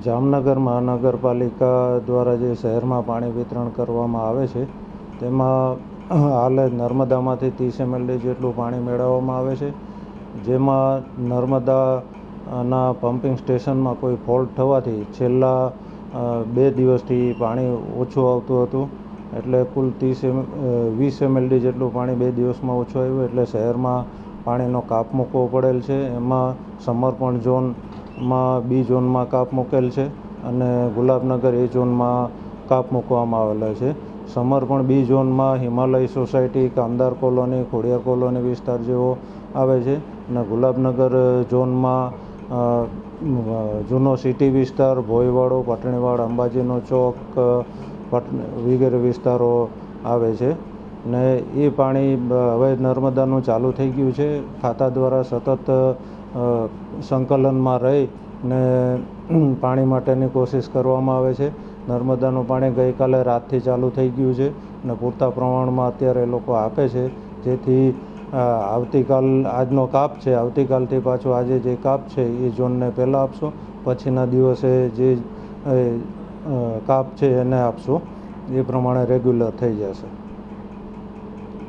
જામનગર મહાનગરપાલિકા દ્વારા જે શહેરમાં પાણી વિતરણ કરવામાં આવે છે તેમાં હાલ નર્મદામાંથી 30 MLD જેટલું પાણી મેળવવામાં આવે છે, જેમાં નર્મદાના પમ્પિંગ સ્ટેશનમાં કોઈ ફોલ્ટ થવાથી છેલ્લા 2 દિવસથી પાણી ઓછું આવતું હતું. એટલે કુલ 20 MLD જેટલું પાણી 2 દિવસમાં ઓછું આવ્યું, એટલે શહેરમાં પાણીનો કાપ મૂકવો પડેલ છે. એમાં સમર્પણ ઝોનમાં B ઝોનમાં કાપ મૂકેલ છે અને ગુલાબનગર A ઝોનમાં કાપ મૂકવામાં આવેલા છે. સમર્પણ B ઝોનમાં હિમાલય સોસાયટી, કામદાર કોલોની, ખોડિયાર કોલોની વિસ્તાર જેવો આવે છે અને ગુલાબનગર ઝોનમાં જૂનો સિટી વિસ્તાર, ભોયવાડો, પટણીવાડ, અંબાજીનો ચોક વગેરે વિસ્તારો આવે છે. ને એ પાણી હવે નર્મદાનું ચાલુ થઈ ગયું છે. ખાતા દ્વારા સતત સંકલનમાં રહી ને પાણી માટેની કોશિશ કરવામાં આવે છે. નર્મદાનું પાણી ગઈકાલે રાતથી ચાલુ થઈ ગયું છે અને પૂરતા પ્રમાણમાં અત્યારે એ લોકો આપે છે, જેથી આજનો કાપ છે, આવતીકાલથી પાછું આજે જે કાપ છે એ ઝોનને પહેલાં આપશો, પછીના દિવસે જે કાપ છે એને આપશો. એ પ્રમાણે રેગ્યુલર થઈ જશે.